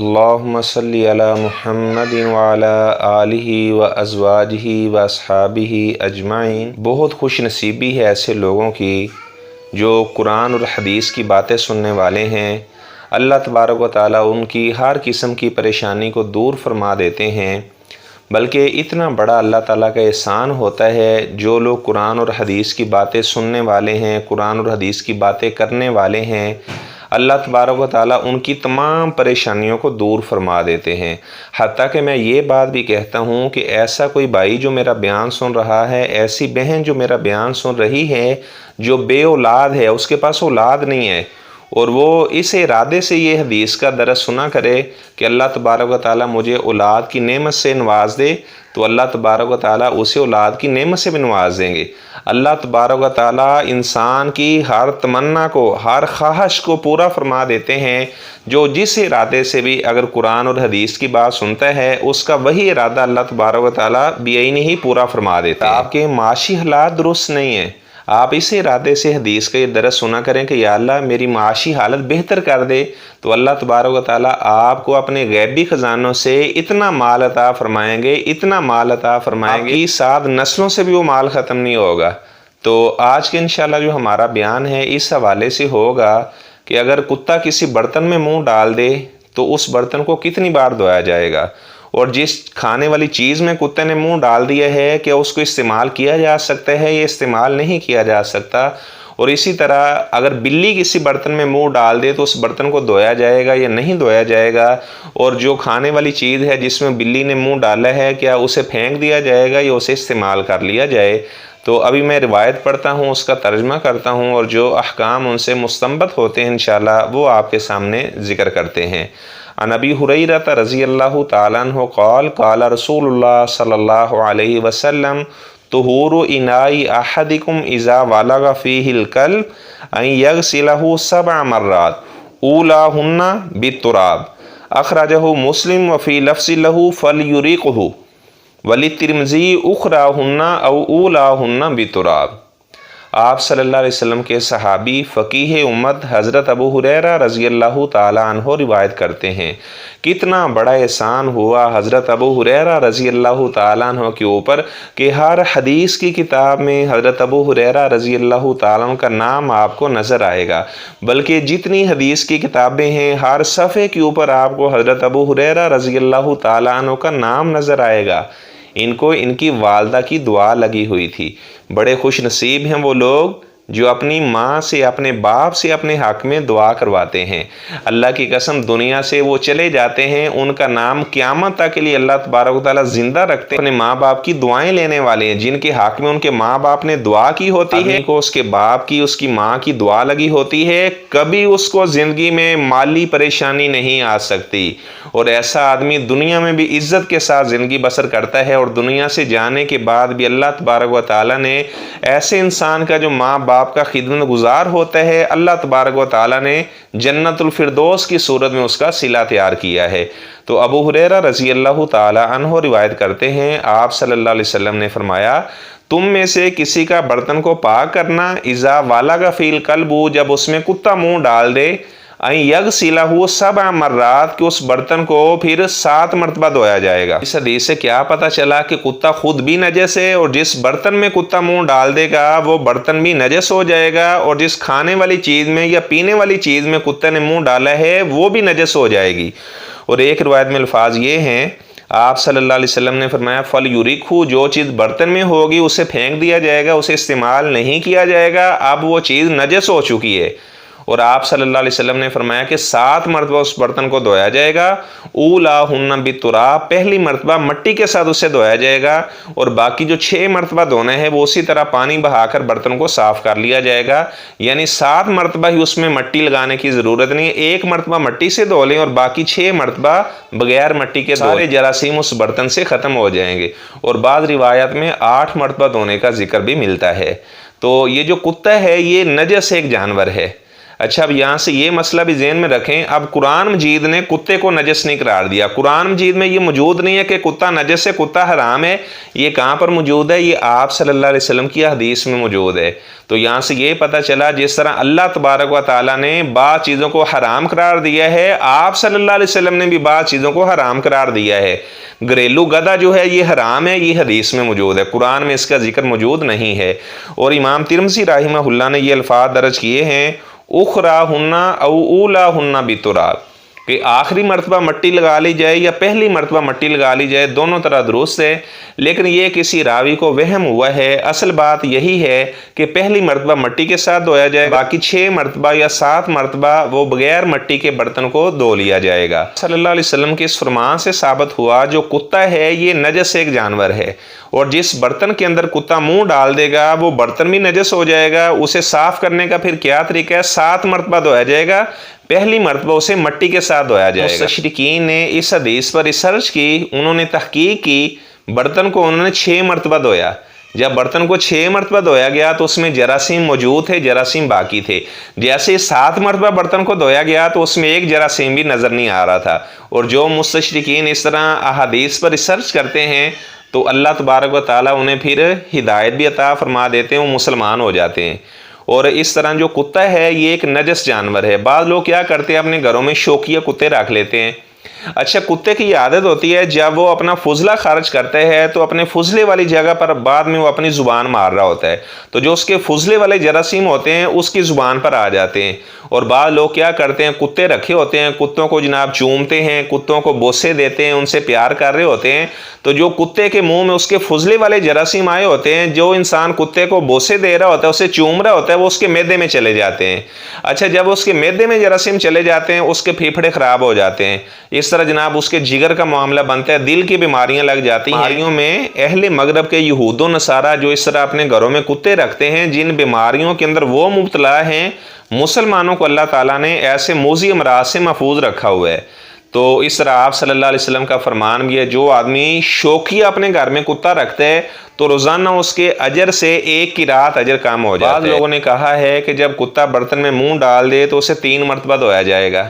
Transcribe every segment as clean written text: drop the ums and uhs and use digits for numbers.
اللہم صلی علی محمد وعلی آلہ و ازواجہ و اصحابہ اجمعین۔ بہت خوش نصیبی ہے ایسے لوگوں کی جو قرآن اور حدیث کی باتیں سننے والے ہیں۔ اللہ تبارک و تعالیٰ ان کی ہر قسم کی پریشانی کو دور فرما دیتے ہیں، بلکہ اتنا بڑا اللہ تعالیٰ کا احسان ہوتا ہے جو لوگ قرآن اور حدیث کی باتیں سننے والے ہیں، قرآن اور حدیث کی باتیں کرنے والے ہیں، اللہ تبارک و تعالیٰ ان کی تمام پریشانیوں کو دور فرما دیتے ہیں۔ حتیٰ کہ میں یہ بات بھی کہتا ہوں کہ ایسا کوئی بھائی جو میرا بیان سن رہا ہے، ایسی بہن جو میرا بیان سن رہی ہے، جو بے اولاد ہے، اس کے پاس اولاد نہیں ہے، اور وہ اس ارادے سے یہ حدیث کا درس سنا کرے کہ اللہ تبارک و تعالیٰ مجھے اولاد کی نعمت سے نواز دے، تو اللہ تبارک و تعالیٰ اسے اولاد کی نعمت سے بھی نواز دیں گے۔ اللہ تبارک و تعالیٰ انسان کی ہر تمنا کو، ہر خواہش کو پورا فرما دیتے ہیں۔ جو جس ارادے سے بھی اگر قرآن اور حدیث کی بات سنتا ہے، اس کا وہی ارادہ اللہ تبارک و تعالیٰ بعینی ہی پورا فرما دیتا ہے۔ آپ کے معاشی حالات درست نہیں ہیں، آپ اس ارادے سے حدیث کا یہ درس سنا کریں کہ یا اللہ میری معاشی حالت بہتر کر دے، تو اللہ تبارک و تعالیٰ آپ کو اپنے غیبی خزانوں سے اتنا مال عطا فرمائیں گے، اتنا مال عطا فرمائیں گے، 7 نسلوں سے بھی وہ مال ختم نہیں ہوگا۔ تو آج کے انشاءاللہ جو ہمارا بیان ہے اس حوالے سے ہوگا کہ اگر کتا کسی برتن میں منہ ڈال دے تو اس برتن کو کتنی بار دھویا جائے گا، اور جس کھانے والی چیز میں کتے نے منہ ڈال دیا ہے کہ اس کو استعمال کیا جا سکتا ہے یا استعمال نہیں کیا جا سکتا، اور اسی طرح اگر بلی کسی برتن میں منہ ڈال دے تو اس برتن کو دھویا جائے گا یا نہیں دھویا جائے گا، اور جو کھانے والی چیز ہے جس میں بلی نے منہ ڈالا ہے کیا اسے پھینک دیا جائے گا یا اسے استعمال کر لیا جائے۔ تو ابھی میں روایت پڑھتا ہوں، اس کا ترجمہ کرتا ہوں، اور جو احکام ان سے مستنبط ہوتے ہیں انشاءاللہ وہ آپ کے سامنے ذکر کرتے ہیں۔ عن ابی ہریرہ رضی اللہ تعالیٰ عنہ قال قال رسول اللہ صلی اللہ علیہ وسلم طہور اناء احدکم اذا ولغ فیہ الکلب ان یغسلہ 7 مرات اولاہن بالتراب، اخرجہ مسلم وفی لفظ لہ فلیریقہ، وللترمذی اخراہن او اولاہن بالتراب۔ آپ صلی اللہ علیہ وسلم کے صحابی فقیہ امت حضرت ابو ہریرہ رضی اللہ تعالیٰ عنہ روایت کرتے ہیں، کتنا بڑا احسان ہوا حضرت ابو ہریرہ رضی اللہ تعالیٰ عنہ کے اوپر کہ ہر حدیث کی کتاب میں حضرت ابو ہریرہ رضی اللہ تعالیٰ عنہ کا نام آپ کو نظر آئے گا، بلکہ جتنی حدیث کی کتابیں ہیں ہر صفحے کے اوپر آپ کو حضرت ابو ہریرہ رضی اللہ تعالیٰ عنہ کا نام نظر آئے گا۔ ان کو ان کی والدہ کی دعا لگی ہوئی تھی۔ بڑے خوش نصیب ہیں وہ لوگ جو اپنی ماں سے، اپنے باپ سے اپنے حق میں دعا کرواتے ہیں۔ اللہ کی قسم دنیا سے وہ چلے جاتے ہیں، ان کا نام قیامت تک کے لیے اللہ تبارک و تعالیٰ زندہ رکھتے ہیں۔ اپنے ماں باپ کی دعائیں لینے والے ہیں، جن کے حق میں ان کے ماں باپ نے دعا کی ہوتی ہے، کو اس کے باپ کی، اس کی ماں کی دعا لگی ہوتی ہے، کبھی اس کو زندگی میں مالی پریشانی نہیں آ سکتی، اور ایسا آدمی دنیا میں بھی عزت کے ساتھ زندگی بسر کرتا ہے، اور دنیا سے جانے کے بعد بھی اللہ تبارک و تعالیٰ نے ایسے انسان کا جو ماں باپ کا خدمت گزار ہوتا ہے، اللہ تبارک و تعالیٰ نے جنت الفردوس کی صورت میں اس کا صلہ تیار کیا ہے۔ تو ابو ہریرہ رضی اللہ تعالیٰ عنہ روایت کرتے ہیں، آپ صلی اللہ علیہ وسلم نے فرمایا تم میں سے کسی کا برتن کو پاک کرنا اذا ولغ فیہ الکلب، جب اس میں کتا منہ ڈال دے، ان یغسلہ 7 مرات، کہ اس برتن کو پھر 7 مرتبہ دھویا جائے گا۔ اس حدیث سے کیا پتہ چلا کہ کتا خود بھی نجس ہے، اور جس برتن میں کتا منہ ڈال دے گا وہ برتن بھی نجس ہو جائے گا، اور جس کھانے والی چیز میں یا پینے والی چیز میں کتے نے منہ ڈالا ہے وہ بھی نجس ہو جائے گی۔ اور ایک روایت میں الفاظ یہ ہیں، آپ صلی اللہ علیہ وسلم نے فرمایا فلیریقہ، جو چیز برتن میں ہوگی اسے پھینک دیا جائے گا، اسے استعمال نہیں کیا جائے گا، اب وہ چیز نجس ہو چکی ہے۔ اور آپ صلی اللہ علیہ وسلم نے فرمایا کہ 7 مرتبہ اس برتن کو دھویا جائے گا، اولاہن بالتراب، پہلی مرتبہ مٹی کے ساتھ اسے دھویا جائے گا، اور باقی جو 6 مرتبہ دھونا ہے وہ اسی طرح پانی بہا کر برتن کو صاف کر لیا جائے گا، یعنی 7 مرتبہ ہی اس میں مٹی لگانے کی ضرورت نہیں ہے، 1 مرتبہ مٹی سے دھو لیں اور باقی 6 مرتبہ بغیر مٹی کے سارے جراثیم اس برتن سے ختم ہو جائیں گے۔ اور بعض روایات میں 8 مرتبہ دھونے کا ذکر بھی ملتا ہے۔ تو یہ جو کتا ہے یہ نجس ایک جانور ہے۔ اچھا اب یہاں سے یہ مسئلہ بھی ذہن میں رکھیں، اب قرآن مجید نے کتے کو نجس نہیں قرار دیا، قرآن مجید میں یہ موجود نہیں ہے کہ کتا نجس ہے، کتا حرام ہے، یہ کہاں پر موجود ہے؟ یہ آپ صلی اللہ علیہ وسلم کی حدیث میں موجود ہے۔ تو یہاں سے یہ پتہ چلا جس طرح اللہ تبارک و تعالیٰ نے بعض چیزوں کو حرام قرار دیا ہے، آپ صلی اللہ علیہ وسلم نے بھی بعض چیزوں کو حرام قرار دیا ہے۔ گھریلو گدھا جو ہے یہ حرام ہے، یہ حدیث میں موجود ہے، قرآن میں اس کا ذکر موجود نہیں ہے۔ اور امام ترمذی رحمہ اللہ نے یہ الفاظ درج کیے ہیں، اخراہن او اولاہن بتراب، کہ آخری مرتبہ مٹی لگا لی جائے یا پہلی مرتبہ مٹی لگا لی جائے، دونوں طرح درست ہے، لیکن یہ کسی راوی کو وہم ہوا ہے۔ اصل بات یہی ہے کہ پہلی مرتبہ مٹی کے ساتھ دھویا جائے، باقی 6 مرتبہ یا 7 مرتبہ وہ بغیر مٹی کے برتن کو دھو لیا جائے گا۔ صلی اللہ علیہ وسلم کے اس فرمان سے ثابت ہوا جو کتا ہے یہ نجس ایک جانور ہے، اور جس برتن کے اندر کتا منہ ڈال دے گا وہ برتن بھی نجس ہو جائے گا۔ اسے صاف کرنے کا پھر کیا طریقہ ہے؟ 7 مرتبہ دھویا جائے گا، پہلی مرتبہ اسے مٹی کے ساتھ دھویا جائے گا۔ مستشرقین نے اس حدیث پر ریسرچ کی، انہوں نے تحقیق کی، برتن کو انہوں نے 6 مرتبہ دھویا۔ جب برتن کو 6 مرتبہ دھویا گیا تو اس میں جراثیم موجود تھے، جراثیم باقی تھے۔ جیسے 7 مرتبہ برتن کو دھویا گیا تو اس میں ایک جراثیم بھی نظر نہیں آ رہا تھا۔ اور جو مستشرقین اس طرح احادیث پر ریسرچ کرتے ہیں تو اللہ تبارک و تعالیٰ انہیں پھر ہدایت بھی عطا فرما دیتے ہیں، وہ مسلمان ہو جاتے ہیں۔ اور اس طرح جو کتا ہے یہ ایک نجس جانور ہے۔ بعض لوگ کیا کرتے ہیں، اپنے گھروں میں شوقیہ کتے رکھ لیتے ہیں۔ اچھا کتے کی عادت ہوتی ہے جب وہ اپنا فضلہ خارج کرتا ہے تو اپنے فضلے والی جگہ پر بعد میں وہ اپنی زبان مار رہا ہوتا ہے، تو جو اس کے فضلے والے جراثیم ہوتے ہیں اس کی زبان پر آ جاتے ہیں۔ اور بعض لوگ کیا کرتے ہیں، کتے رکھے ہوتے ہیں، کتوں کو جناب چومتے ہیں، کتوں کو بوسے دیتے ہیں، ان سے پیار کر رہے ہوتے ہیں، تو جو کتے کے منہ میں اس کے فضلے والے جراثیم آئے ہوتے ہیں، جو انسان کتے کو بوسے دے رہا ہوتا ہے، اسے چوم رہا ہوتا ہے، وہ اس کے معدے میں چلے جاتے ہیں۔ اچھا جب اس کے معدے میں جراثیم چلے جاتے ہیں اس کے پھیپھڑے خراب ہو جاتے ہیں، اس طرح جناب اس کے جگر کا معاملہ بنتا ہے، دل کی بیماریاں لگ جاتی ہیں۔ بیماریوں میں اہل مغرب کے یہود و نصارہ جو اس طرح اپنے گھروں میں کتے رکھتے ہیں، جن بیماریوں کے اندر وہ مبتلا ہیں، مسلمانوں کو اللہ تعالیٰ نے ایسے موذی امراض سے محفوظ رکھا ہوا ہے۔ تو اس طرح آپ صلی اللہ علیہ وسلم کا فرمان بھی ہے، جو آدمی شوقیہ اپنے گھر میں کتا رکھتا ہے تو روزانہ اس کے اجر سے 1 کی رات اجر کم ہو جاتا ہے۔ بعض لوگوں نے کہا ہے کہ جب کتا برتن میں منہ ڈال دے تو اسے 3 مرتبہ دھویا جائے گا،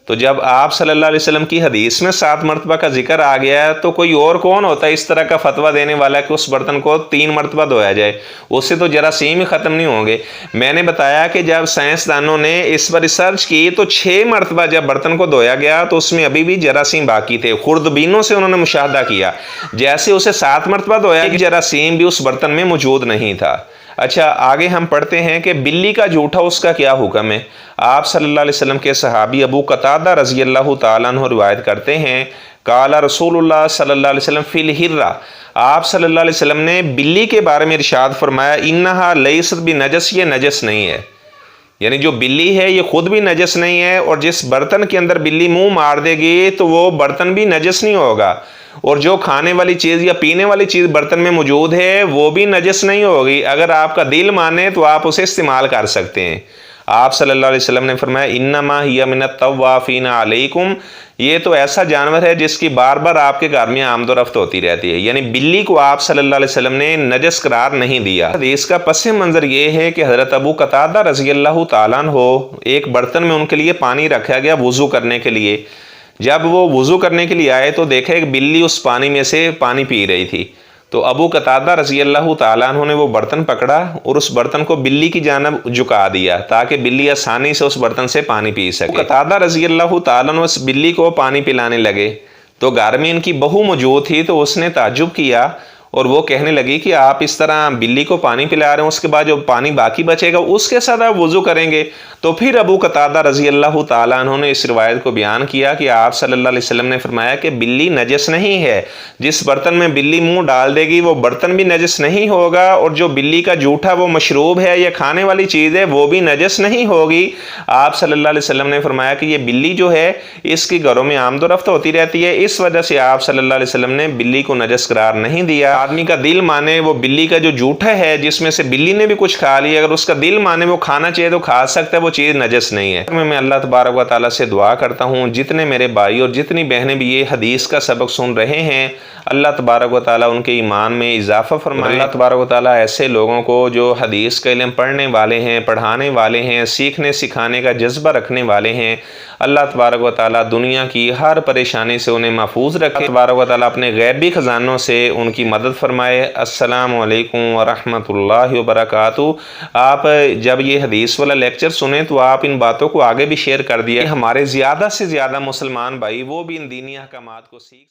تو جب آپ صلی اللہ علیہ وسلم کی حدیث میں 7 مرتبہ کا ذکر آ گیا ہے تو کوئی اور کون ہوتا ہے اس طرح کا فتویٰ دینے والا کہ اس برتن کو 3 مرتبہ دھویا جائے؟ اس سے تو جراثیم ہی ختم نہیں ہوں گے۔ میں نے بتایا کہ جب سائنسدانوں نے اس پر ریسرچ کی تو 6 مرتبہ جب برتن کو دھویا گیا تو اس میں ابھی بھی جراثیم باقی تھے۔ خوردبینوں سے انہوں نے مشاہدہ کیا، جیسے اسے 7 مرتبہ دھویا ایک جراثیم بھی اس برتن میں موجود نہیں تھا۔ اچھا آگے ہم پڑھتے ہیں کہ بلی کا جھوٹا اس کا کیا حکم ہے۔ آپ صلی اللہ علیہ وسلم کے صحابی ابو قتادہ رضی اللہ تعالیٰ عنہ روایت کرتے ہیں، قال رسول اللہ صلی اللہ علیہ وسلم فی الحرہ، آپ صلی اللہ علیہ وسلم نے بلی کے بارے میں ارشاد فرمایا، انہا لیست بنجس، یہ نجس نہیں ہے۔ یعنی جو بلی ہے یہ خود بھی نجس نہیں ہے، اور جس برتن کے اندر بلی منہ مار دے گی تو وہ برتن بھی نجس نہیں ہوگا، اور جو کھانے والی چیز یا پینے والی چیز برتن میں موجود ہے وہ بھی نجس نہیں ہوگی۔ اگر آپ کا دل مانے تو آپ اسے استعمال کر سکتے ہیں۔ آپ صلی اللہ علیہ وسلم نے فرمایا، انما ہی من الطوافین علیکم، یہ تو ایسا جانور ہے جس کی بار بار آپ کے گھر میں آمد و رفت ہوتی رہتی ہے۔ یعنی بلی کو آپ صلی اللہ علیہ وسلم نے نجس قرار نہیں دیا۔ حدیث کا پس منظر یہ ہے کہ حضرت ابو قتادہ رضی اللہ تعالیٰ عنہ، ایک برتن میں ان کے لیے پانی رکھا گیا وضو کرنے کے لیے۔ جب وہ وضو کرنے کے لیے آئے تو دیکھا ایک بلی اس پانی میں سے پانی پی رہی تھی، تو ابو قتادہ رضی اللہ تعالیٰ عنہ نے وہ برتن پکڑا اور اس برتن کو بلی کی جانب جھکا دیا تاکہ بلی آسانی سے اس برتن سے پانی پی سکے۔ ابو قتادہ رضی اللہ تعالیٰ عنہ اس بلی کو پانی پلانے لگے تو گھر میں ان کی بہو موجود تھی، تو اس نے تعجب کیا اور وہ کہنے لگی کہ آپ اس طرح بلی کو پانی پلا رہے ہیں، اس کے بعد جو پانی باقی بچے گا اس کے ساتھ آپ وضو کریں گے؟ تو پھر ابو قتادہ رضی اللہ تعالیٰ عنہ نے اس روایت کو بیان کیا کہ آپ صلی اللہ علیہ وسلم نے فرمایا کہ بلی نجس نہیں ہے، جس برتن میں بلی منہ ڈال دے گی وہ برتن بھی نجس نہیں ہوگا، اور جو بلی کا جھوٹا وہ مشروب ہے یا کھانے والی چیز ہے وہ بھی نجس نہیں ہوگی۔ آپ صلی اللہ علیہ وسلم نے فرمایا کہ یہ بلی جو ہے اس کی گھروں میں آمد و رفت ہوتی رہتی ہے، اس وجہ سے آپ صلی اللہ علیہ وسلم نے بلی کو نجس قرار نہیں دیا۔ آدمی کا دل مانے وہ بلی کا جو جھوٹا ہے جس میں سے بلی نے بھی کچھ کھا لیا، اگر اس کا دل مانے وہ کھانا چاہیے تو کھا سکتا ہے، وہ چیز نجس نہیں ہے۔ میں اللہ تبارک و تعالیٰ سے دعا کرتا ہوں جتنے میرے بھائی اور جتنی بہنیں بھی یہ حدیث کا سبق سن رہے ہیں، اللہ تبارک و تعالیٰ ان کے ایمان میں اضافہ فرمائے۔ اللہ تبارک و تعالیٰ ایسے لوگوں کو جو حدیث کا علم پڑھنے والے ہیں، پڑھانے والے ہیں، سیکھنے سکھانے کا جذبہ رکھنے والے ہیں، اللہ تبارک و تعالیٰ دنیا کی ہر پریشانی سے انہیں محفوظ رکھے۔ تبارک و تعالیٰ اپنے غیبی خزانوں سے ان کی مدد فرمائے۔ السلام علیکم ورحمۃ اللہ وبرکاتہ۔ آپ جب یہ حدیث والا لیکچر سنیں تو آپ ان باتوں کو آگے بھی شیئر کر دیا، ہمارے زیادہ سے زیادہ مسلمان بھائی وہ بھی ان دینی احکامات کو سیکھ